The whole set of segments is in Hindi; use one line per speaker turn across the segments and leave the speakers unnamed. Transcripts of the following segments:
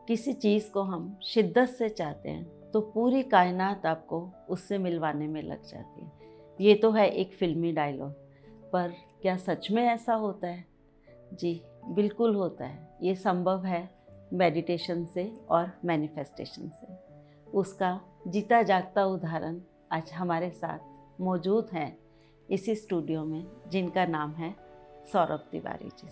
किसी चीज़ को हम शिद्दत से चाहते हैं तो पूरी कायनात आपको उससे मिलवाने में लग जाती है। ये तो है एक फिल्मी डायलॉग, पर क्या सच में ऐसा होता है? जी, बिल्कुल होता है। ये संभव है मेडिटेशन से और मैनिफेस्टेशन से। उसका जीता जागता उदाहरण आज हमारे साथ मौजूद हैं इसी स्टूडियो में, जिनका नाम है सौरभ तिवारी जी।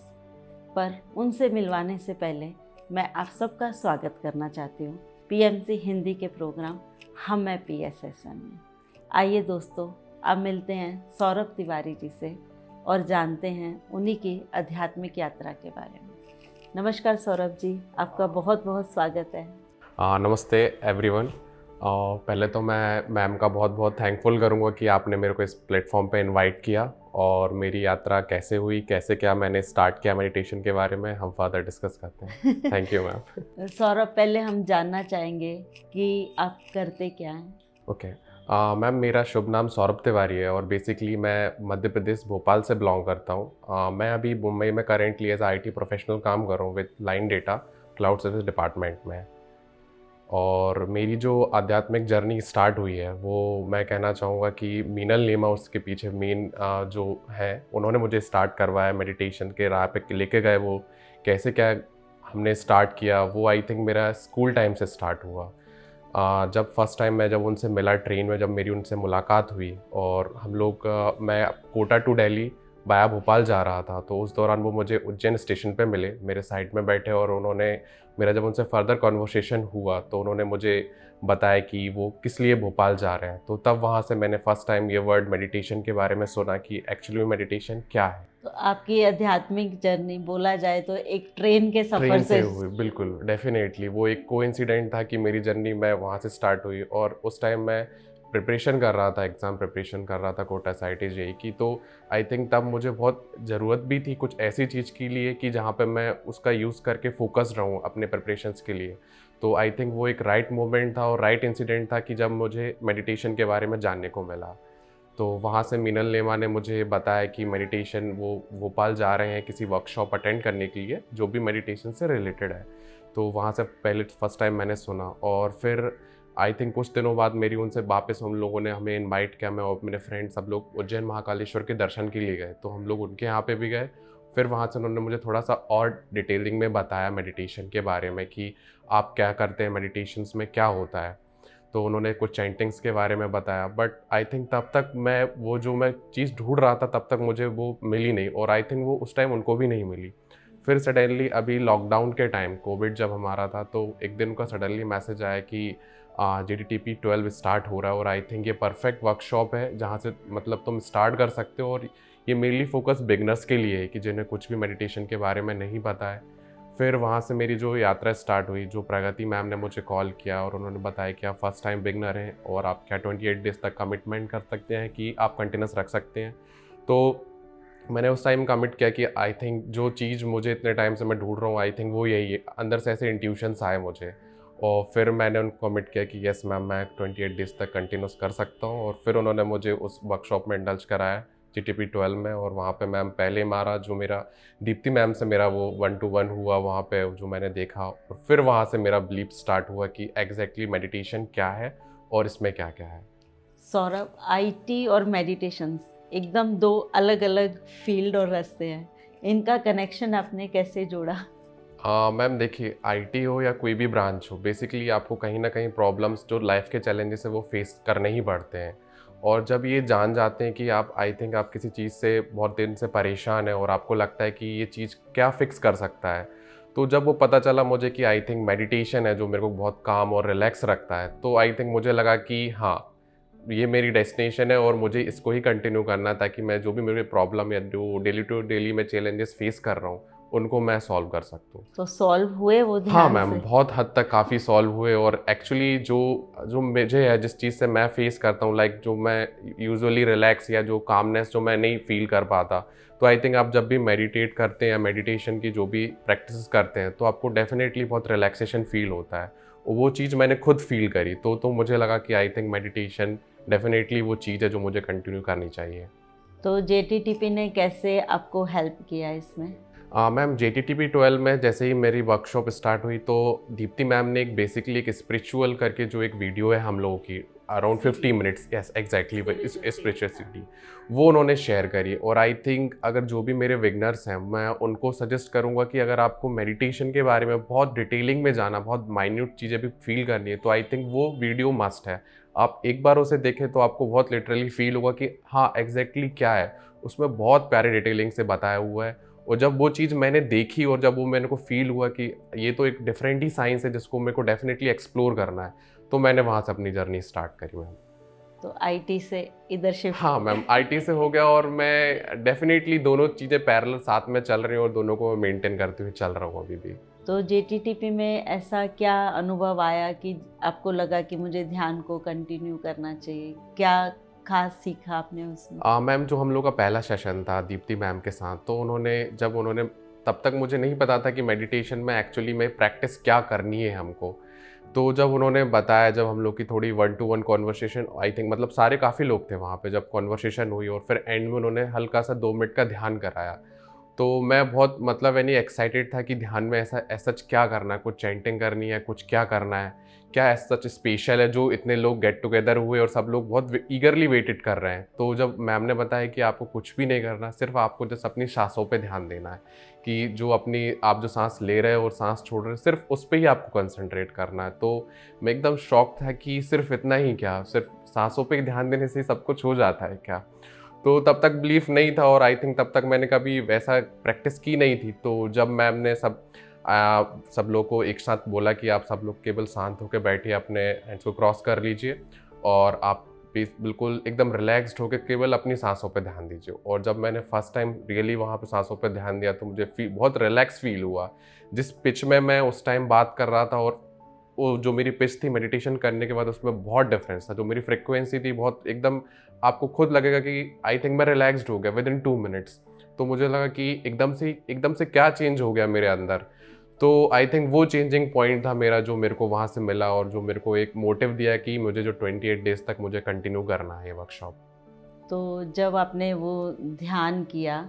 पर उनसे मिलवाने से पहले मैं आप सबका स्वागत करना चाहती हूँ पीएमसी हिंदी के प्रोग्राम हम मैं PSSM में। आइए दोस्तों, अब मिलते हैं सौरभ तिवारी जी से और जानते हैं उन्हीं की आध्यात्मिक यात्रा के बारे में। नमस्कार सौरभ जी, आपका बहुत बहुत स्वागत है।
नमस्ते एवरीवन। पहले तो मैं मैम का बहुत बहुत थैंकफुल करूँगा कि आपने मेरे को इस प्लेटफॉर्म पे इनवाइट किया और मेरी यात्रा कैसे हुई, कैसे क्या मैंने स्टार्ट किया मेडिटेशन के बारे में हम फर्दर डिस्कस करते हैं। Thank you ma'am.
सौरभ, पहले हम जानना चाहेंगे कि आप करते क्या हैं?
ओके मैम, मेरा शुभ नाम सौरभ तिवारी है और बेसिकली मैं मध्य प्रदेश भोपाल से बिलोंग करता हूँ। मैं अभी मुंबई में करेंटली एज IT प्रोफेशनल काम कर रहा हूँ with line data cloud service department में। और मेरी जो आध्यात्मिक जर्नी स्टार्ट हुई है वो मैं कहना चाहूँगा कि मीनल नेमा उसके पीछे मेन जो है, उन्होंने मुझे स्टार्ट करवाया मेडिटेशन के राह पे लेके गए। वो कैसे क्या हमने स्टार्ट किया वो आई थिंक मेरा स्कूल टाइम से स्टार्ट हुआ। जब फर्स्ट टाइम मैं जब उनसे मिला ट्रेन में, जब मेरी उनसे मुलाकात हुई और हम लोग मैं कोटा टू दिल्ली बाया भोपाल जा रहा था, तो उस दौरान वो मुझे उज्जैन स्टेशन पे मिले, मेरे साइड में बैठे और उन्होंने मेरा जब उनसे फर्दर कन्वर्सेशन हुआ तो उन्होंने मुझे बताया कि वो किस लिए भोपाल जा रहे हैं। तो तब वहाँ से मैंने फ़र्स्ट टाइम ये वर्ड मेडिटेशन के बारे में सुना कि एक्चुअली मेडिटेशन क्या है।
तो आपकी आध्यात्मिक जर्नी बोला जाए तो एक ट्रेन के सफ़र
ट्रेन से
से
हुई, बिल्कुल डेफिनेटली वो एक कोइंसिडेंट था कि मेरी जर्नी मैं वहाँ से स्टार्ट हुई। और उस टाइम मैं प्रिपरेशन कर रहा था, एग्ज़ाम प्रिपरेशन कर रहा था कोटा SIT JEE की। तो आई थिंक तब मुझे बहुत ज़रूरत भी थी कुछ ऐसी चीज़ के लिए कि जहाँ पे मैं उसका यूज़ करके फोकस रहूँ अपने प्रिपरेशंस के लिए। तो आई थिंक वो एक राइट मोमेंट था और राइट इंसिडेंट था कि जब मुझे मेडिटेशन के बारे में जानने को मिला। तो वहाँ से मीनल नेमा ने मुझे बताया कि मेडिटेशन वो भोपाल जा रहे हैं किसी वर्कशॉप अटेंड करने के लिए जो भी मेडिटेशन से रिलेटेड है। तो वहाँ से पहले फर्स्ट टाइम मैंने सुना और फिर आई थिंक कुछ दिनों बाद मेरी उनसे वापस हम लोगों ने हमें इनवाइट किया, मैं और मेरे फ्रेंड सब लोग उज्जैन महाकालेश्वर के दर्शन के लिए गए। तो हम लोग उनके यहाँ पे भी गए। फिर वहाँ से उन्होंने मुझे थोड़ा सा और डिटेलिंग में बताया मेडिटेशन के बारे में कि आप क्या करते हैं, मेडिटेशंस में क्या होता है। तो उन्होंने कुछ चैंटिंग्स के बारे में बताया, बट आई थिंक तब तक मैं वो जो मैं चीज़ ढूंढ रहा था तब तक मुझे वो मिली नहीं और आई थिंक वो उस टाइम उनको भी नहीं मिली। फिर सडनली अभी लॉकडाउन के टाइम कोविड जब हमारा था तो एक दिन का सडनली मैसेज आया कि GDTP 12 स्टार्ट हो रहा है और आई थिंक ये परफेक्ट वर्कशॉप है जहाँ से मतलब तुम स्टार्ट कर सकते हो। और ये मेनली फोकस बिगनर्स के लिए है कि जिन्हें कुछ भी मेडिटेशन के बारे में नहीं पता है। फिर वहाँ से मेरी जो यात्रा स्टार्ट हुई, जो प्रगति मैम ने मुझे कॉल किया और उन्होंने बताया कि आप फर्स्ट टाइम बिगनर हैं और आप क्या 28 डेज़ तक कमिटमेंट कर सकते हैं कि आप कंटिन्यूस रख सकते हैं। तो मैंने उस टाइम कमिट किया कि आई थिंक जो चीज़ मुझे इतने टाइम से मैं ढूंढ रहा हूँ आई थिंक वो यही है। अंदर से ऐसे इंट्यूशंस आए मुझे और फिर मैंने उनको कमिट किया कि यस मैम, मैं 28 डेज़ तक कंटिन्यूस कर सकता हूँ। और फिर उन्होंने मुझे उस वर्कशॉप में इंडल्ज कराया GTP 12 में और वहाँ पे मैम पहले मारा जो मेरा दीप्ति मैम से मेरा वो 1-to-1 हुआ वहाँ पे जो मैंने देखा। और फिर वहाँ से मेरा बिलीफ स्टार्ट हुआ कि एग्जैक्टली मेडिटेशन क्या है और इसमें क्या क्या है।
सौरभ, IT और मेडिटेशन एकदम दो अलग अलग फील्ड और रास्ते हैं, इनका कनेक्शन आपने कैसे जोड़ा?
मैम देखिए, IT हो या कोई भी ब्रांच हो, बेसिकली आपको कहीं ना कहीं प्रॉब्लम्स जो लाइफ के चैलेंजेस है वो फेस करने ही पड़ते हैं। और जब ये जान जाते हैं कि आप आई थिंक आप किसी चीज़ से बहुत दिन से परेशान है और आपको लगता है कि ये चीज़ क्या फ़िक्स कर सकता है, तो जब वो पता चला मुझे कि आई थिंक मेडिटेशन है जो मेरे को बहुत काम और रिलैक्स रखता है, तो आई थिंक मुझे लगा कि हाँ, ये मेरी डेस्टिनेशन है और मुझे इसको ही कंटिन्यू करना है ताकि मैं जो भी मेरे प्रॉब्लम या जो डेली टू डेली मैं चैलेंजेस फेस कर रहा हूँ उनको मैं सॉल्व कर सकता हूँ।
तो सॉल्व हुए वो
हाँ
ध्यान
मैम,
से?
बहुत हद तक काफ़ी सॉल्व हुए। और एक्चुअली जो जो मुझे है, जिस चीज़ से मैं फेस करता हूँ, लाइक जो मैं यूजुअली रिलैक्स या जो कामनेस जो मैं नहीं फील कर पाता, तो आई थिंक आप जब भी मेडिटेट करते हैं या मेडिटेशन की जो भी प्रैक्टिस करते हैं तो आपको डेफिनेटली बहुत रिलैक्सेशन फील होता है। और वो चीज़ मैंने खुद फील करी तो मुझे लगा कि आई थिंक मेडिटेशन डेफिनेटली वो चीज़ है जो मुझे कंटिन्यू करनी चाहिए।
तो JTTP ने कैसे आपको हेल्प किया इसमें?
मैम JTTP 12 में जैसे ही मेरी वर्कशॉप स्टार्ट हुई तो दीप्ति मैम ने एक बेसिकली एक स्पिरिचुअल करके जो एक वीडियो है हम लोगों की around 50 minutes, yes exactly spirituality, वो उन्होंने शेयर करी। और आई थिंक अगर जो भी मेरे बिगनर्स हैं मैं उनको सजेस्ट करूंगा कि अगर आपको मेडिटेशन के बारे में बहुत डिटेलिंग में जाना, बहुत माइन्यूट चीज़ें भी फील करनी है, तो आई थिंक वो वीडियो मस्ट है। आप एक बार उसे देखें तो आपको बहुत लिटरली फील होगा कि हाँ एग्जैक्टली क्या है उसमें, बहुत प्यारे डिटेलिंग से बताया हुआ है। और जब वो चीज़ मैंने देखी और जब वो मेरे को फील हुआ कि ये तो एक डिफरेंट ही साइंस है जिसको मेरे को डेफिनेटली एक्सप्लोर करना है, तो मैंने वहाँ से अपनी जर्नी स्टार्ट करी मैम।
तो आईटी से इधर शिफ्ट
हाँ
हो
मैम,
गए।
आईटी से हो गया और मैं डेफिनेटली दोनों चीज़ें पैरेलल साथ में चल रही हैं और दोनों को मेंटेन करते हुए चल रहा हूँ अभी भी।
तो जेटीटीपी में ऐसा क्या अनुभव आया कि आपको लगा कि मुझे ध्यान को कंटिन्यू करना चाहिए? क्या खास सीखा आपने उसमें?
मैम जो हम लोग का पहला सेशन था दीप्ति मैम के साथ, तो उन्होंने तब तक मुझे नहीं पता था कि मेडिटेशन में एक्चुअली में प्रैक्टिस क्या करनी है हमको। तो जब उन्होंने बताया, जब हम लोग की थोड़ी 1 to 1 कॉन्वर्सेशन, आई थिंक मतलब सारे काफ़ी लोग थे वहाँ पे, जब कॉन्वर्सेशन हुई और फिर एंड में उन्होंने हल्का सा 2 मिनट का ध्यान कराया, तो मैं बहुत मतलब यानी एक्साइटेड था कि ध्यान में ऐसा सच क्या करना है, कुछ चैंटिंग करनी है, कुछ क्या करना है, क्या ऐसा सच स्पेशल है जो इतने लोग गेट टुगेदर हुए और सब लोग बहुत ईगरली वेटेड कर रहे हैं। तो जब मैम ने बताया कि आपको कुछ भी नहीं करना, सिर्फ आपको जस्ट अपनी सांसों पे ध्यान देना है, कि जो आप जो सांस ले रहे हो और सांस छोड़ रहे हो सिर्फ उस पर ही आपको कंसंट्रेट करना है। तो मैं एकदम शॉक था कि सिर्फ इतना ही क्या, सिर्फ सांसों पे ध्यान देने से ही सब कुछ हो जाता है क्या? तो तब तक बिलीफ नहीं था और आई थिंक तब तक मैंने कभी वैसा प्रैक्टिस की नहीं थी। तो जब मैम ने सब लोग को एक साथ बोला कि आप सब लोग केवल शांत होकर बैठिए, अपने हैंड्स को क्रॉस कर लीजिए और आप बिल्कुल एकदम रिलैक्स्ड होकर केवल अपनी सांसों पे ध्यान दीजिए। और जब मैंने फर्स्ट टाइम रियली वहाँ पे सांसों पे ध्यान दिया तो मुझे बहुत रिलैक्स फील हुआ। जिस पिच में मैं उस टाइम बात कर रहा था और वो जो मेरी पिच थी मेडिटेशन करने के बाद, उसमें बहुत डिफरेंस था। जो मेरी फ्रिक्वेंसी थी बहुत एकदम, आपको खुद लगेगा कि आई थिंक मैं रिलैक्स्ड हो गया विद इन 2 मिनट्स। तो मुझे लगा कि एकदम से क्या चेंज हो गया मेरे अंदर। तो आई थिंक वो चेंजिंग पॉइंट था मेरा, जो मेरे को वहाँ से मिला और जो मेरे को एक मोटिव दिया कि मुझे जो 28 डेज तक मुझे कंटिन्यू करना है ये वर्कशॉप।
तो जब आपने वो ध्यान किया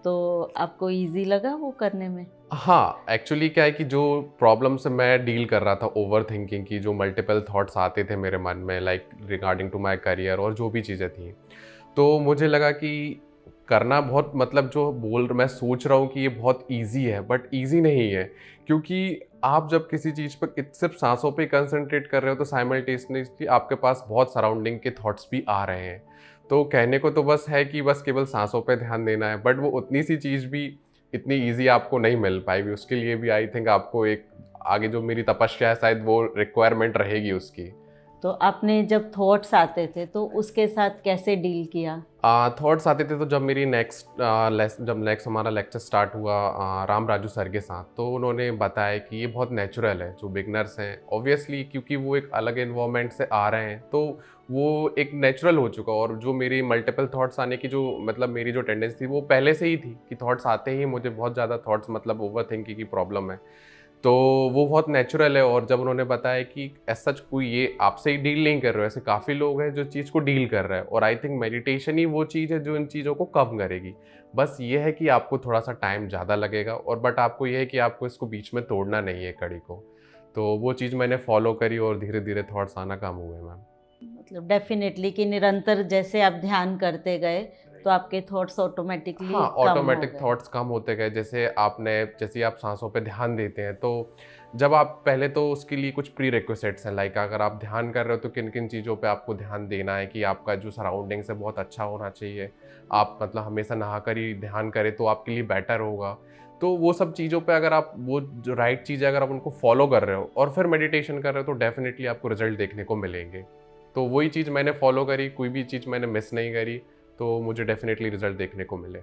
तो आपको इजी लगा वो करने में?
हाँ, एक्चुअली क्या है कि जो प्रॉब्लम से मैं डील कर रहा था, ओवर थिंकिंग की, जो मल्टीपल थॉट्स आते थे मेरे मन में like regarding to my career और जो भी चीज़ें थी, तो मुझे लगा कि करना बहुत मतलब जो मैं सोच रहा हूँ कि ये बहुत ईज़ी है, बट ईज़ी नहीं है। क्योंकि आप जब किसी चीज़ पर सिर्फ सांसों पे कंसंट्रेट कर रहे हो तो साइमल्टेनियसली आपके पास बहुत सराउंडिंग के थॉट्स भी आ रहे हैं। तो कहने को तो बस है कि बस केवल सांसों पे ध्यान देना है, बट वो उतनी सी चीज़ भी इतनी ईज़ी आपको नहीं मिल पाएगी। उसके लिए भी आई थिंक आपको एक आगे जो मेरी तपस्या है शायद वो रिक्वायरमेंट रहेगी उसकी।
तो आपने जब थॉट्स आते थे तो उसके साथ कैसे डील किया?
थॉट्स आते थे तो जब नेक्स्ट हमारा लेक्चर स्टार्ट हुआ राम राजू सर के साथ, तो उन्होंने बताया कि ये बहुत नेचुरल है। जो बिगनर्स हैं ऑब्वियसली क्योंकि वो एक अलग एनवायरनमेंट से आ रहे हैं, तो वो एक नेचुरल हो चुका। और जो मेरी मल्टीपल थॉट्स आने की जो मतलब मेरी जो टेंडेंसी थी वो पहले से ही थी कि थॉट्स आते ही मुझे बहुत ज़्यादा थॉट्स मतलब ओवर थिंकिंग की प्रॉब्लम है, तो वो बहुत नेचुरल है। और जब उन्होंने बताया कि ऐसा सच कोई ये आपसे ही डील नहीं कर रहे हो, ऐसे काफ़ी लोग हैं जो चीज़ को डील कर रहे हैं, और आई थिंक मेडिटेशन ही वो चीज़ है जो इन चीज़ों को कम करेगी। बस ये है कि आपको थोड़ा सा टाइम ज़्यादा लगेगा, और बट आपको ये है कि आपको इसको बीच में तोड़ना नहीं है कड़ी को। तो वो चीज़ मैंने फॉलो करी और धीरे धीरे थॉट्स आना कम हुए मैम।
मतलब डेफिनेटली कि निरंतर जैसे आप ध्यान करते गए तो आपके थॉट्स ऑटोमेटिकली
हाँ,
कम हो
ऑटोमेटिक
गए।
थॉट्स कम होते गए। जैसे ही आप सांसों पे ध्यान देते हैं, तो जब आप पहले तो उसके लिए कुछ प्री रिक्विजिट्स हैं, लाइक अगर आप ध्यान कर रहे हो तो किन किन चीज़ों पे आपको ध्यान देना है, कि आपका जो सराउंडिंग्स है बहुत अच्छा होना चाहिए। आप मतलब हमेशा नहाकर ही ध्यान करें तो आपके लिए बेटर होगा। तो वो सब चीज़ों पे अगर आप वो जो राइट चीज़ है अगर आप उनको फॉलो कर रहे हो और फिर मेडिटेशन कर रहे हो तो डेफिनेटली आपको रिजल्ट देखने को मिलेंगे। तो वही चीज़ मैंने फॉलो करी, कोई भी चीज़ मैंने मिस नहीं करी, तो मुझे डेफिनेटली रिजल्ट देखने को मिले।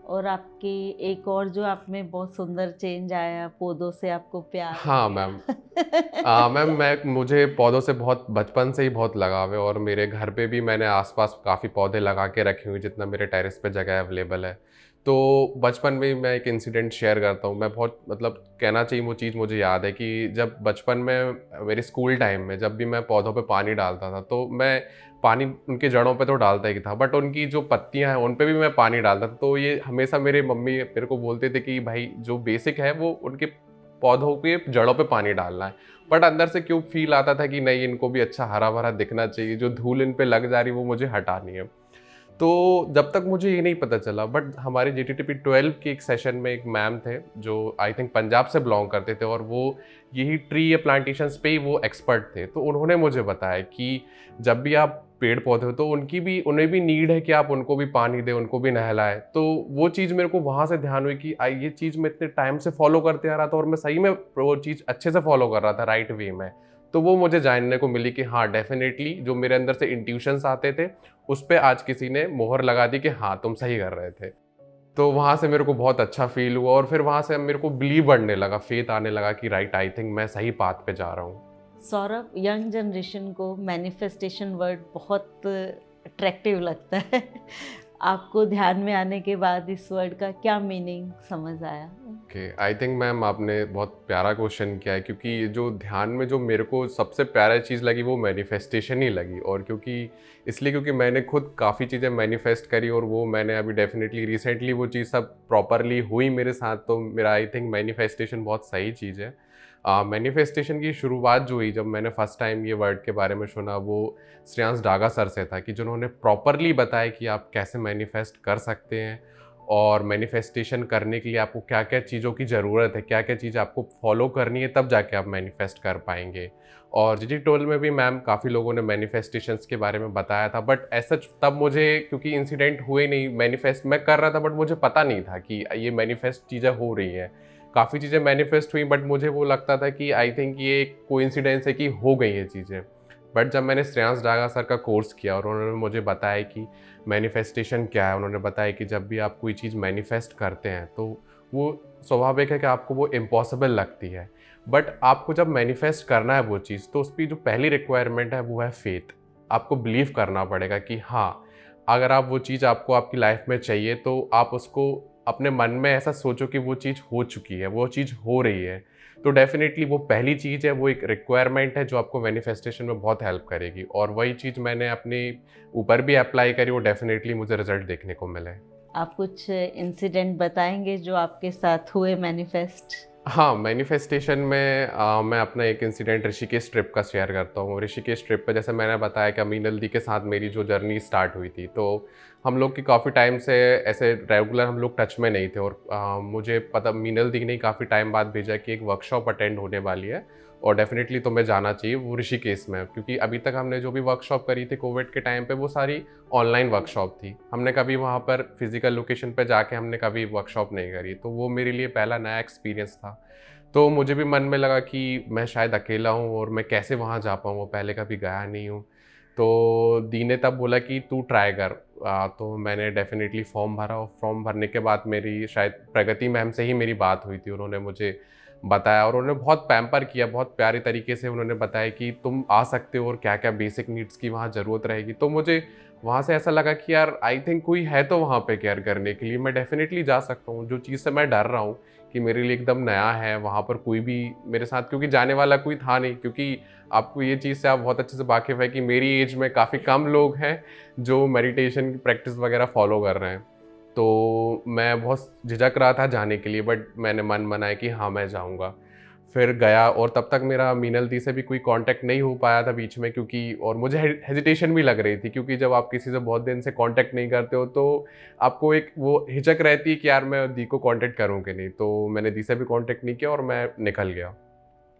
और आपकी एक और जो आप में बहुत सुंदर चेंज आया, पौधों से आपको प्यार हो
हाँ मैम।
गया।
मुझे पौधों से बहुत बचपन से ही बहुत लगाव है, और मेरे घर पे भी मैंने आसपास काफ़ी पौधे लगा के रखे हुए, जितना मेरे टेरेस पे जगह अवेलेबल है। तो बचपन में मैं एक इंसिडेंट शेयर करता हूँ। मैं बहुत मतलब कहना चाहिए वो चीज़ मुझे याद है कि जब बचपन में मेरे स्कूल टाइम में जब भी मैं पौधों पे पानी डालता था, तो मैं पानी उनकी जड़ों पे तो डालता ही था, बट उनकी जो पत्तियाँ हैं उन पे भी मैं पानी डालता था। तो ये हमेशा मेरे मम्मी मेरे को बोलते थे कि भाई जो बेसिक है वो उनके पौधों के जड़ों पे पानी डालना है। बट अंदर से क्यों फ़ील आता था कि नहीं, इनको भी अच्छा हरा-भरा दिखना चाहिए, जो धूल इन पे लग जा रही है वो मुझे हटानी है। तो जब तक मुझे ये नहीं पता चला, बट हमारे जीटीटीपी 12 के एक सेशन में एक मैम थे जो आई थिंक पंजाब से बिलोंग करते थे, और वो यही ट्री या प्लांटेशंस पे ही वो एक्सपर्ट थे। तो उन्होंने मुझे बताया कि जब भी आप पेड़ पौधे हो तो उन्हें भी नीड है कि आप उनको भी पानी दें, उनको भी नहलाएं। तो वो चीज़ मेरे को वहाँ से ध्यान हुई कि ये चीज़ मैं इतने टाइम से फॉलो करते आ रहा था और मैं सही में वो चीज़ अच्छे से फॉलो कर रहा था राइट वे में। तो वो मुझे जानने को मिली कि हाँ, डेफिनेटली जो मेरे अंदर से इंट्यूशंस आते थे उस पे आज किसी ने मोहर लगा दी कि हाँ, तुम सही कर रहे थे। तो वहाँ से मेरे को बहुत अच्छा फ़ील हुआ, और फिर वहाँ से मेरे को बिलीव बढ़ने लगा, फ़ेथ आने लगा कि राइट, आई थिंक मैं सही पाथ पे जा रहा हूँ।
सौरभ, यंग जनरेशन को मैनिफेस्टेशन वर्ड बहुत अट्रैक्टिव लगता है। आपको ध्यान में आने के बाद इस वर्ड का क्या मीनिंग समझ आया?
ओके, आई थिंक मैम आपने बहुत प्यारा क्वेश्चन किया है, क्योंकि जो ध्यान में जो मेरे को सबसे प्यारा चीज़ लगी वो मैनिफेस्टेशन ही लगी। और क्योंकि मैंने खुद काफ़ी चीज़ें मैनिफेस्ट करी, और वो मैंने अभी डेफिनेटली रिसेंटली वो चीज़ सब प्रॉपरली हुई मेरे साथ, तो मेरा आई थिंक मैनिफेस्टेशन बहुत सही चीज़ है। मैनिफेस्टेशन की शुरुआत जो हुई जब मैंने फर्स्ट टाइम ये वर्ड के बारे में सुना, वो श्रेयांश डागा सर से था, कि जिन्होंने प्रॉपरली बताया कि आप कैसे मैनिफेस्ट कर सकते हैं, और मैनिफेस्टेशन करने के लिए आपको क्या-क्या चीज़ों की ज़रूरत है, क्या-क्या चीज़ आपको फॉलो करनी है, तब जाके आप मैनिफेस्ट कर पाएँगे। और जीटी 12 में भी मैम काफ़ी लोगों ने मैनिफेस्टेशंस के बारे में बताया था, बट एज़ सच तब मुझे क्योंकि इंसिडेंट हुए नहीं, मैनिफेस्ट मैं कर रहा था बट मुझे पता नहीं था कि ये मैनिफेस्ट चीज़ें हो रही हैं। काफ़ी चीज़ें मैनिफेस्ट हुई, बट मुझे वो लगता था कि आई थिंक ये एक कोइंसिडेंस है कि हो गई हैं चीज़ें। बट जब मैंने श्रेयांश डागा सर का कोर्स किया और उन्होंने मुझे बताया कि मैनिफेस्टेशन क्या है, उन्होंने बताया कि जब भी आप कोई चीज़ मैनिफेस्ट करते हैं तो वो स्वाभाविक है कि आपको वो इम्पॉसिबल लगती है, बट आपको जब मैनिफेस्ट करना है वो चीज़, तो उसकी जो पहली रिक्वायरमेंट है वो है फेथ। आपको बिलीव करना पड़ेगा कि हाँ, अगर आप वो चीज़ आपको आपकी लाइफ में चाहिए, तो आप उसको अपने मन में ऐसा सोचो कि वो चीज़ हो चुकी है, वो चीज़ हो रही है। तो डेफ़िनेटली वो पहली चीज़ है, वो एक रिक्वायरमेंट है जो आपको मैनिफेस्टेशन में बहुत हेल्प करेगी, और वही चीज़ मैंने अपने ऊपर भी अप्लाई करी, वो डेफ़िनेटली मुझे रिज़ल्ट देखने को मिले।
आप कुछ इंसिडेंट बताएंगे जो आपके साथ हुए मैनिफेस्ट?
हाँ, मैनिफेस्टेशन में मैं अपना एक इंसिडेंट ऋषिकेश ट्रिप का शेयर करता हूँ। ऋषिकेश ट्रिप पे जैसे मैंने बताया कि अमीन अल्दी के साथ मेरी जो जर्नी स्टार्ट हुई थी, तो हम लोग की काफ़ी टाइम से ऐसे रेगुलर हम लोग टच में नहीं थे, और मुझे पता अमीन अल्दी ने काफ़ी टाइम बाद भेजा कि एक वर्कशॉप अटेंड होने वाली है और डेफ़िनेटली तुम्हें जाना चाहिए, वो ऋषिकेश में है। क्योंकि अभी तक हमने जो भी वर्कशॉप करी थी कोविड के टाइम पे, वो सारी ऑनलाइन वर्कशॉप थी। हमने कभी वहाँ पर फिज़िकल लोकेशन पे जाके हमने कभी वर्कशॉप नहीं करी, तो वो मेरे लिए पहला नया एक्सपीरियंस था। तो मुझे भी मन में लगा कि मैं शायद अकेला हूँ और मैं कैसे वहाँ जा पाऊँ, पहले कभी गया नहीं हूँ। तो दी ने तब बोला कि तू ट्राई कर। तो मैंने डेफ़िनेटली फ़ॉर्म भरा, और फ़ॉर्म भरने के बाद मेरी शायद प्रगति मैम से ही मेरी बात हुई थी। उन्होंने मुझे बताया और उन्होंने बहुत पैम्पर किया, बहुत प्यारे तरीके से उन्होंने बताया कि तुम आ सकते हो और क्या-क्या बेसिक नीड्स की वहाँ ज़रूरत रहेगी। तो मुझे वहाँ से ऐसा लगा कि यार आई थिंक कोई है तो वहाँ पे केयर करने के लिए, मैं डेफ़िनेटली जा सकता हूँ। जो चीज़ से मैं डर रहा हूँ कि मेरे लिए एकदम नया है, वहाँ पर कोई भी मेरे साथ क्योंकि जाने वाला कोई था नहीं, क्योंकि आपको ये चीज़ से आप बहुत अच्छे से वाकिफ़ है कि मेरी एज में काफ़ी कम लोग हैं जो मेडिटेशन की प्रैक्टिस वगैरह फ़ॉलो कर रहे हैं। तो मैं बहुत झिझक रहा था जाने के लिए, बट मैंने मन बनाया कि हाँ, मैं जाऊँगा। फिर गया, और तब तक मेरा मीनल दी से भी कोई कॉन्टैक्ट नहीं हो पाया था बीच में, क्योंकि और मुझे हेजिटेशन भी लग रही थी, क्योंकि जब आप किसी से बहुत दिन से कॉन्टैक्ट नहीं करते हो तो आपको एक वो हिचक रहती है कि यार मैं दी को कॉन्टैक्ट करूँ कि नहीं। तो मैंने दी से भी कॉन्टैक्ट नहीं किया और मैं निकल गया।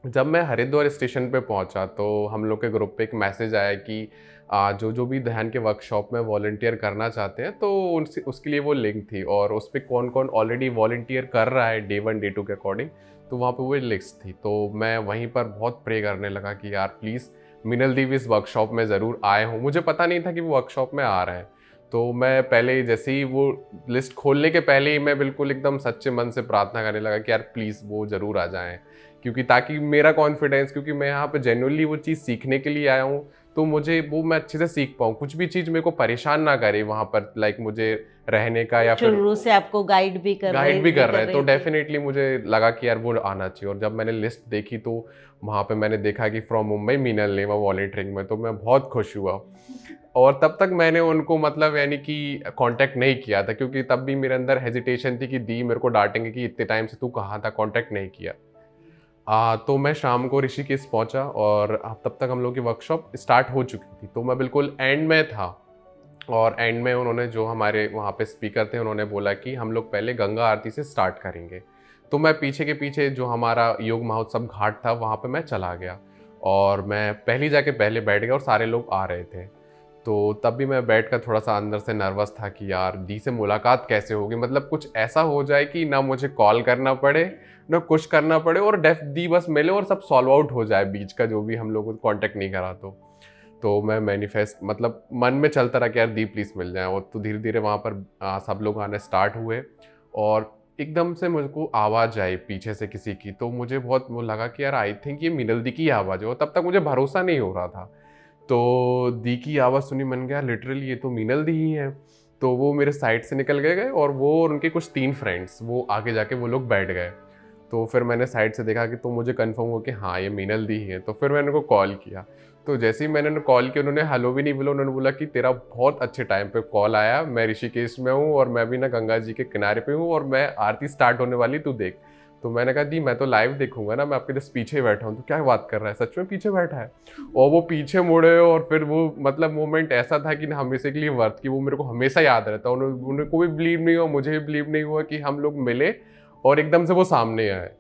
जब मैं हरिद्वार स्टेशन पे पहुंचा तो हम लोग के ग्रुप पे एक मैसेज आया कि जो भी ध्यान के वर्कशॉप में वॉलंटियर करना चाहते हैं तो उनसे उसके लिए वो लिंक थी, और उस पर कौन कौन ऑलरेडी वॉलंटियर कर रहा है डे 1 डे 2 के अकॉर्डिंग, तो वहाँ पे वो लिस्ट थी। तो मैं वहीं पर बहुत प्रे करने लगा कि यार प्लीज़ मिनल दी भी इस वर्कशॉप में ज़रूर आए हों। मुझे पता नहीं था कि वो वर्कशॉप में आ रहे हैं। तो मैं पहले जैसे ही वो लिस्ट खोलने के पहले ही मैं बिल्कुल एकदम सच्चे मन से प्रार्थना करने लगा कि यार प्लीज़ वो ज़रूर आ जाएँ। क्योंकि ताकि मेरा कॉन्फिडेंस, क्योंकि मैं यहाँ पे जेन्युइनली वो चीज़ सीखने के लिए आया हूँ, तो मुझे वो मैं अच्छे से सीख पाऊँ, कुछ भी चीज़ मेरे को परेशान ना करे वहाँ पर, लाइक मुझे रहने का या फिर
शुरू से आपको गाइड भी कर
रहा है, तो
रहे थे।
डेफिनेटली मुझे लगा कि यार वो आना चाहिए। और जब मैंने लिस्ट देखी तो वहाँ पे मैंने देखा कि फ्रॉम मुंबई मीनल नेमा वॉलंटियरिंग में, तो मैं बहुत खुश हुआ। और तब तक मैंने उनको मतलब यानी कि कांटेक्ट नहीं किया था, क्योंकि तब भी मेरे अंदर हेजिटेशन थी कि दी मेरे को डांटेंगे कि इतने टाइम से तू कहाँ था, कांटेक्ट नहीं किया। तो मैं शाम को ऋषिकेश पहुंचा और तब तक हम लोग की वर्कशॉप स्टार्ट हो चुकी थी, तो मैं बिल्कुल एंड में था। और एंड में उन्होंने, जो हमारे वहाँ पे स्पीकर थे, उन्होंने बोला कि हम लोग पहले गंगा आरती से स्टार्ट करेंगे। तो मैं पीछे के पीछे जो हमारा योग महोत्सव घाट था वहाँ पे मैं चला गया, और मैं पहले जाके पहले बैठ गया और सारे लोग आ रहे थे। तो तब भी मैं बैठ कर थोड़ा सा अंदर से नर्वस था कि यार दी से मुलाकात कैसे होगी, मतलब कुछ ऐसा हो जाए कि ना मुझे कॉल करना पड़े ना कुछ करना पड़े, और डेफ दी बस मिले और सब सॉल्व आउट हो जाए बीच का जो भी हम लोग को कांटेक्ट नहीं करा। तो मैं मैनिफेस्ट मतलब मन में चलता रहा कि यार दी प्लीज मिल जाए। और तो धीरे धीरे वहाँ पर सब लोग आने स्टार्ट हुए, और एकदम से मुझको आवाज़ आई पीछे से किसी की, तो मुझे बहुत वो लगा कि यार आई थिंक ये मिनल दी की आवाज़ है। और तब तक मुझे भरोसा नहीं हो रहा था। तो दी की आवाज़ सुनी, मन गया लिटरली ये तो मीनल दी ही है। तो वो मेरे साइड से निकल गए और वो और उनके कुछ 3 फ्रेंड्स वो आगे जाके वो लोग बैठ गए। तो फिर मैंने साइड से देखा कि, तो मुझे कंफर्म हो कि हाँ ये मीनल दी ही है। तो फिर मैंने उनको कॉल किया। तो जैसे ही मैंने उन्हें कॉल किया, उन्होंने हेलो भी नहीं बोला, उन्होंने बोला कि तेरा बहुत अच्छे टाइम पे कॉल आया, मैं ऋषिकेश में हूँ और मैं भी ना गंगा जी के किनारे पे हूँ और मैं आरती स्टार्ट होने वाली, तू देख। तो मैंने कहा दी मैं तो लाइव देखूंगा ना, मैं आपके जस्ट पीछे बैठा हूँ। तो क्या बात कर रहा है, सच में पीछे बैठा है? और वो पीछे मुड़े, और फिर वो मतलब मोमेंट ऐसा था कि ना बेसिकली वर्थ की वो मेरे को हमेशा याद रहता है। उनको भी बिलीव नहीं हुआ, मुझे भी बिलीव नहीं हुआ कि हम लोग मिले और एकदम से वो सामने आए।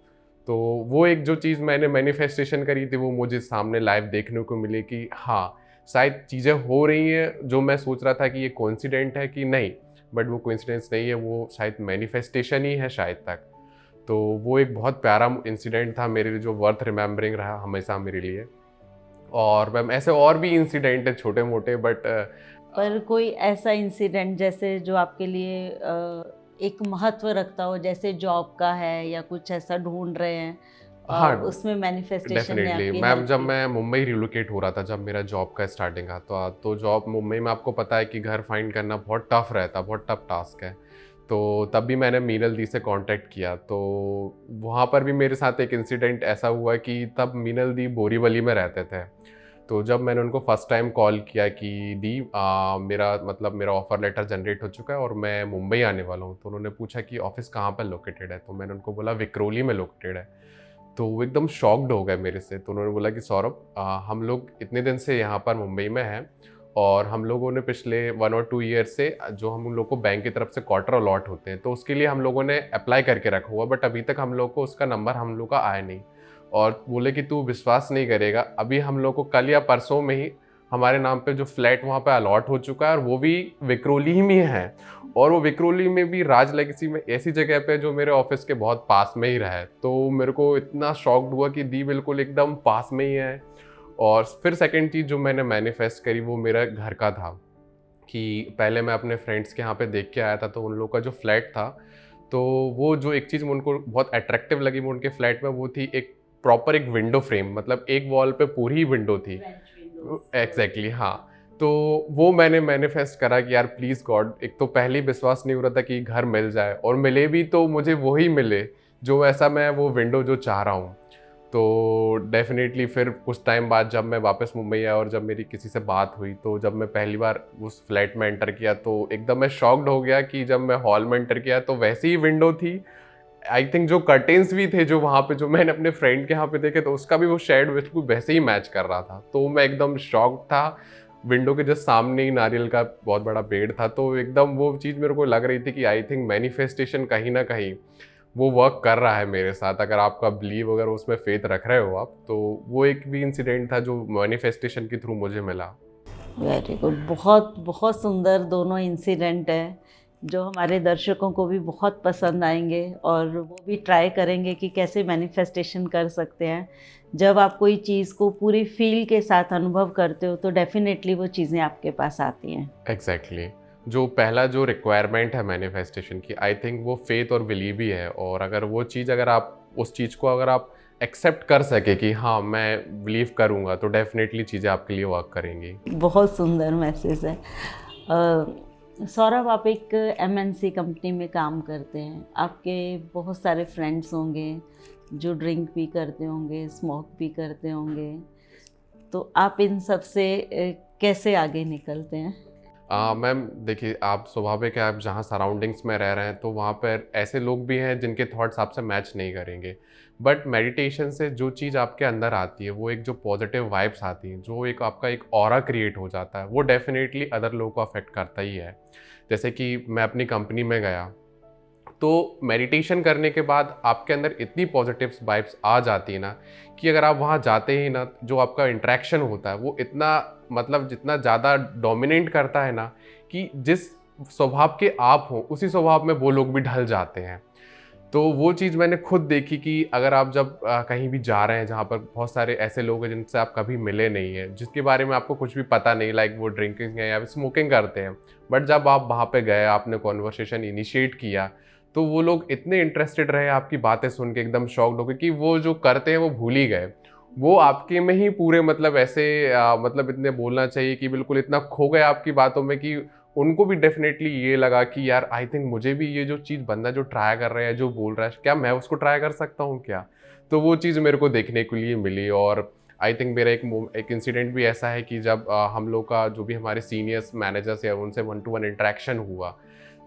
तो वो एक जो चीज़ मैंने मैनिफेस्टेशन करी थी वो मुझे सामने लाइव देखने को मिली कि हाँ शायद चीज़ें हो रही हैं। जो मैं सोच रहा था कि ये कोइंसिडेंट है कि नहीं, बट वो कोइंसिडेंस नहीं है, वो शायद मैनिफेस्टेशन ही है शायद तक। तो वो एक बहुत प्यारा इंसिडेंट था मेरे लिए, जो वर्थ रिमेम्बरिंग रहा हमेशा मेरे लिए। और मैम ऐसे और भी इंसिडेंट है छोटे मोटे, बट
पर कोई ऐसा इंसिडेंट जैसे जो आपके लिए एक महत्व रखता हो, जैसे जॉब का है या कुछ ऐसा ढूंढ रहे हैं
हाँ
और उसमें मैनिफेस्टेशन ने
डेफिनेटली
आपकी
मैम,
हेल्प
जब
की?
मैं मुंबई रिलोकेट हो रहा था, जब मेरा जॉब का स्टार्टिंग था, तो जॉब मुंबई में आपको पता है कि घर फाइंड करना बहुत टफ रहता, बहुत टफ टास्क है। तो तब भी मैंने मीनल दी से कांटेक्ट किया। तो वहाँ पर भी मेरे साथ एक इंसिडेंट ऐसा हुआ कि तब मीनल दी बोरीवली में रहते थे। तो जब मैंने उनको फर्स्ट टाइम कॉल किया कि दी मेरा ऑफर लेटर जनरेट हो चुका है और मैं मुंबई आने वाला हूँ, तो उन्होंने पूछा कि ऑफिस कहाँ पर लोकेटेड है। तो मैंने उनको बोला विक्रोली में लोकेटेड है। तो वो एकदम शॉक्ड हो गए मेरे से। तो उन्होंने बोला कि सौरभ, हम लोग इतने दिन से यहाँ पर मुंबई में हैं और हम लोगों ने पिछले 1 और 2 ईयर से जो हम लोग को बैंक की तरफ से क्वार्टर अलॉट होते हैं, तो उसके लिए हम लोगों ने अप्लाई करके रखा हुआ, बट अभी तक हम लोग को उसका नंबर हम लोग का आया नहीं। और बोले कि तू विश्वास नहीं करेगा, अभी हम लोग को कल या परसों में ही हमारे नाम पे जो फ्लैट वहाँ पे अलॉट हो चुका है, और वो भी विक्रोली ही में है। और वो विक्रोली में भी राज लेगेसी में, ऐसी जगह पे जो मेरे ऑफिस के बहुत पास में ही रहा है। तो मेरे को इतना शॉक्ड हुआ कि दी बिल्कुल एकदम पास में ही है। और फिर सेकंड चीज़ जो मैंने मैनिफेस्ट करी वो मेरा घर का था, कि पहले मैं अपने फ्रेंड्स के यहाँ पे देख के आया था, तो उन लोग का जो फ्लैट था, तो वो जो एक चीज़ उनको बहुत अट्रैक्टिव लगी वो उनके फ्लैट में, वो थी एक प्रॉपर एक विंडो फ्रेम, मतलब एक वॉल पे पूरी ही विंडो थी। एग्जैक्टली हाँ। तो वो मैंने मैनिफेस्ट करा कि यार प्लीज़ गॉड, एक तो पहले ही विश्वास नहीं हो रहा था कि घर मिल जाए, और मिले भी तो मुझे वही मिले जो ऐसा मैं वो विंडो जो चाह रहा हूँ। तो डेफिनेटली फिर कुछ टाइम बाद जब मैं वापस मुंबई आया और जब मेरी किसी से बात हुई, तो जब मैं पहली बार उस फ्लैट में एंटर किया तो एकदम मैं शॉक्ड हो गया कि जब मैं हॉल में एंटर किया तो वैसी ही विंडो थी। आई थिंक जो कर्टेन्स भी थे जो वहाँ पे जो मैंने अपने फ्रेंड के यहाँ पे देखे, तो उसका भी वो शेड बिल्कुल वैसे ही मैच कर रहा था। तो मैं एकदम शॉक्ड था। विंडो के जस्ट सामने ही नारियल का बहुत बड़ा पेड़ था, तो एकदम वो चीज़ मेरे को लग रही थी कि आई थिंक मैनिफेस्टेशन कहीं ना कहीं वो वर्क कर रहा है मेरे साथ। अगर आपका बिलीव, अगर उसमें फेथ रख रहे हो आप, तो वो एक भी इंसिडेंट था जो मैनिफेस्टेशन के थ्रू मुझे मिला।
वेरी गुड, बहुत बहुत सुंदर दोनों इंसिडेंट है जो हमारे दर्शकों को भी बहुत पसंद आएंगे और वो भी ट्राई करेंगे कि कैसे मैनिफेस्टेशन कर सकते हैं। जब आप कोई चीज़ को पूरी फील के साथ अनुभव करते हो तो डेफिनेटली वो चीज़ें आपके पास आती हैं।
एग्जैक्टली जो पहला जो रिक्वायरमेंट है मैनिफेस्टेशन की, आई थिंक वो फेथ और बिलीव ही है। और अगर वो चीज़, अगर आप उस चीज़ को अगर आप एक्सेप्ट कर सके कि हाँ मैं बिलीव करूँगा तो डेफिनेटली चीज़ें आपके लिए वर्क करेंगी।
बहुत सुंदर मैसेज है। सौरभ, आप एक एमएनसी कंपनी में काम करते हैं, आपके बहुत सारे फ्रेंड्स होंगे जो ड्रिंक भी करते होंगे, स्मोक भी करते होंगे, तो आप इन सब से कैसे आगे निकलते हैं?
मैम देखिए, आप स्वाभाविक है, आप जहाँ सराउंडिंग्स में रह रहे हैं तो वहाँ पर ऐसे लोग भी हैं जिनके थॉट्स आपसे मैच नहीं करेंगे, बट मेडिटेशन से जो चीज़ आपके अंदर आती है, वो एक जो पॉजिटिव वाइब्स आती हैं, जो एक आपका एक ऑरा क्रिएट हो जाता है, वो डेफिनेटली अदर लोगों को अफेक्ट करता ही है। जैसे कि मैं अपनी कंपनी में गया, तो मेडिटेशन करने के बाद आपके अंदर इतनी पॉजिटिव वाइब्स आ जाती है ना कि अगर आप वहाँ जाते ही ना, जो आपका इंटरेक्शन होता है वो इतना मतलब जितना ज़्यादा डोमिनेट करता है ना, कि जिस स्वभाव के आप हो उसी स्वभाव में वो लोग भी ढल जाते हैं। तो वो चीज़ मैंने खुद देखी कि अगर आप जब कहीं भी जा रहे हैं जहाँ पर बहुत सारे ऐसे लोग हैं जिनसे आप कभी मिले नहीं हैं, जिसके बारे में आपको कुछ भी पता नहीं, लाइक वो ड्रिंकिंग है या स्मोकिंग करते हैं, बट जब आप वहाँ पे गए, आपने कॉन्वर्सेशन इनिशिएट किया, तो वो लोग इतने इंटरेस्टेड रहे आपकी बातें सुन के, एकदम शॉक्ड हो गए कि वो जो करते हैं वो भूल ही गए। वो आपके में ही पूरे मतलब ऐसे मतलब इतने बोलना चाहिए कि बिल्कुल इतना खो गए आपकी बातों में कि उनको भी डेफिनेटली ये लगा कि यार आई थिंक मुझे भी ये जो चीज़ बंदा जो ट्राई कर रहा है, जो बोल रहा है, क्या मैं उसको ट्राई कर सकता हूँ क्या? तो वो चीज़ मेरे को देखने के लिए मिली। और आई थिंक मेरा एक इंसिडेंट भी ऐसा है कि जब हम लोग का जो भी हमारे सीनियर्स मैनेजर्स या उनसे 1-to-1 इंटरेक्शन हुआ,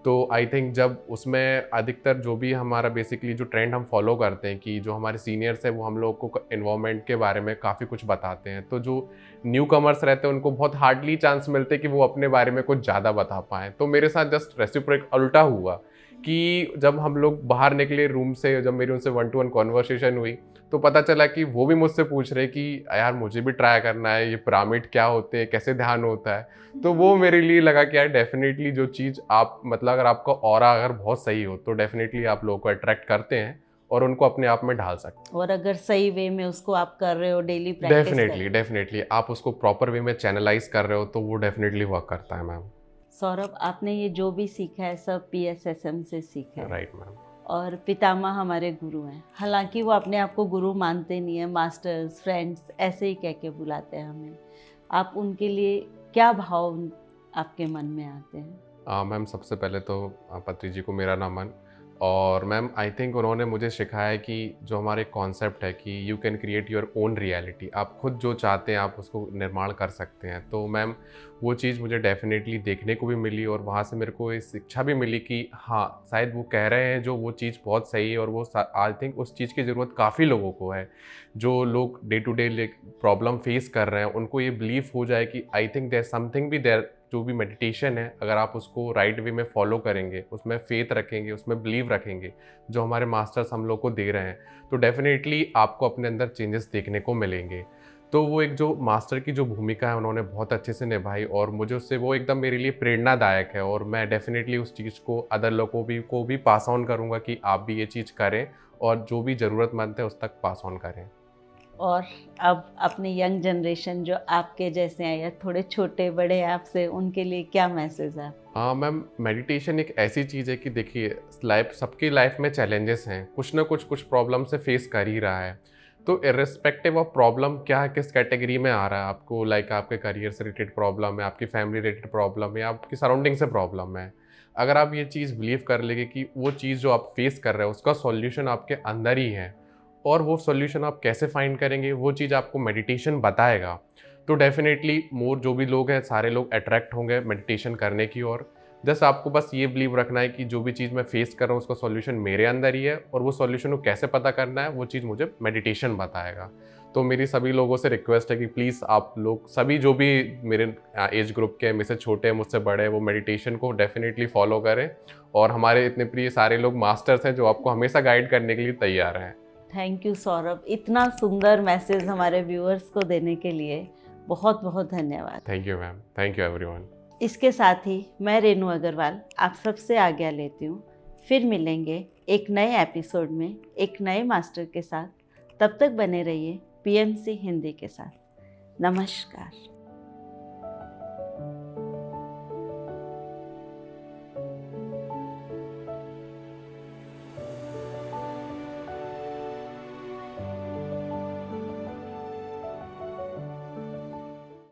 तो आई थिंक जब उसमें अधिकतर जो भी हमारा बेसिकली जो ट्रेंड हम फॉलो करते हैं कि जो हमारे सीनियर्स हैं वो हम लोग को एनवायरनमेंट के बारे में काफ़ी कुछ बताते हैं, तो जो न्यू कमर्स रहते हैं उनको बहुत हार्डली चांस मिलते हैं कि वो अपने बारे में कुछ ज़्यादा बता पाएँ। तो मेरे साथ जस्ट रेसिप्रोक उल्टा हुआ कि जब हम लोग बाहर निकले रूम से, जब मेरी उनसे 1-to-1 कॉन्वर्सेशन हुई, तो पता चला कि वो भी मुझसे पूछ रहे कि यार मुझे भी ट्राई करना है, ये पिरामिड क्या होते हैं, कैसे ध्यान होता है। तो वो मेरे लिए लगा कि यार डेफिनेटली जो चीज़ आप मतलब अगर आपका ऑरा अगर बहुत सही हो तो डेफिनेटली आप लोगों को अट्रैक्ट करते हैं और उनको अपने आप में ढाल सकते हैं।
और अगर सही वे में उसको आप कर रहे हो, डेली प्रैक्टिस कर रहे हो।
डेफिनेटली आप उसको प्रॉपर वे में चैनलाइज कर रहे हो तो वो डेफिनेटली वर्क करता है मैम।
सौरभ, आपने ये जो भी सीखा है सब पीएसएसएम से सीखा है।
Right ma'am.
और पितामह हमारे गुरु हैं, हालांकि वो अपने आप को गुरु मानते नहीं है, मास्टर्स, फ्रेंड्स ऐसे ही कह के बुलाते हैं हमें। आप उनके लिए क्या भाव आपके मन में आते हैं?
मैम सबसे पहले तो पत्री जी को मेरा नमन। और मैम आई थिंक उन्होंने मुझे सिखाया है कि जो हमारे कॉन्सेप्ट है कि you can create your own reality, आप खुद जो चाहते हैं आप उसको निर्माण कर सकते हैं। तो मैम वो चीज़ मुझे डेफिनेटली देखने को भी मिली और वहाँ से मेरे को ये शिक्षा भी मिली कि हाँ शायद वो कह रहे हैं जो वो चीज़ बहुत सही है, और वो आई थिंक उस चीज़ की ज़रूरत काफ़ी लोगों को है। जो लोग day to day problem face कर रहे हैं उनको ये बिलीव हो जाए कि आई थिंक देयर समथिंग भी देयर, जो भी मेडिटेशन है अगर आप उसको राइट वे में फॉलो करेंगे, उसमें फेथ रखेंगे, उसमें बिलीव रखेंगे जो हमारे मास्टर्स हम लोग को दे रहे हैं, तो डेफिनेटली आपको अपने अंदर चेंजेस देखने को मिलेंगे। तो वो एक जो मास्टर की जो भूमिका है उन्होंने बहुत अच्छे से निभाई और मुझे उससे वो एकदम मेरे लिए प्रेरणादायक है। और मैं डेफिनेटली उस चीज़ को अदर लोगों को भी पास ऑन करूँगा कि आप भी ये चीज़ करें और जो भी ज़रूरतमंद है उस तक पास ऑन करें।
और अब अपने यंग जनरेशन जो आपके जैसे हैं या थोड़े छोटे बड़े आपसे, उनके लिए क्या मैसेज है?
हाँ मैम, मेडिटेशन एक ऐसी चीज़ है कि देखिए लाइफ, सबकी लाइफ में चैलेंजेस हैं, कुछ ना कुछ प्रॉब्लम से फेस कर ही रहा है। तो इर्रिस्पेक्टिव ऑफ प्रॉब्लम क्या है, किस कैटेगरी में आ रहा है आपको, लाइक आपके करियर से रिलेटेड प्रॉब्लम है, आपकी फैमिली रिलेटेड प्रॉब्लम है, आपकी सराउंडिंग से प्रॉब्लम है, अगर आप ये चीज़ बिलीव कर लेंगे कि वो चीज़ जो आप फेस कर रहे हो उसका सॉल्यूशन आपके अंदर ही है, और वो सॉल्यूशन आप कैसे फाइंड करेंगे वो चीज़ आपको मेडिटेशन बताएगा, तो डेफिनेटली मोर जो भी लोग हैं सारे लोग अट्रैक्ट होंगे मेडिटेशन करने की ओर। जस्ट आपको बस ये बिलीव रखना है कि जो भी चीज़ मैं फेस कर रहा हूँ उसका सॉल्यूशन मेरे अंदर ही है, और वो सॉल्यूशन को कैसे पता करना है वो चीज़ मुझे मेडिटेशन बताएगा। तो मेरी सभी लोगों से रिक्वेस्ट है कि प्लीज़ आप लोग सभी जो भी मेरे एज ग्रुप के, मुझसे छोटे हैं मुझसे बड़े हैं, वो मेडिटेशन को डेफिनेटली फॉलो करें। और हमारे इतने प्रिय सारे लोग मास्टर्स हैं जो आपको हमेशा गाइड करने के लिए तैयार हैं।
थैंक यू सौरभ, इतना सुंदर मैसेज हमारे व्यूअर्स को देने के लिए बहुत बहुत धन्यवाद।
Thank you ma'am, thank you everyone.
इसके साथ ही मैं रेनू अग्रवाल आप सबसे आज्ञा लेती हूँ। फिर मिलेंगे एक नए एपिसोड में एक नए मास्टर के साथ। तब तक बने रहिए पीएमसी हिंदी के साथ। नमस्कार।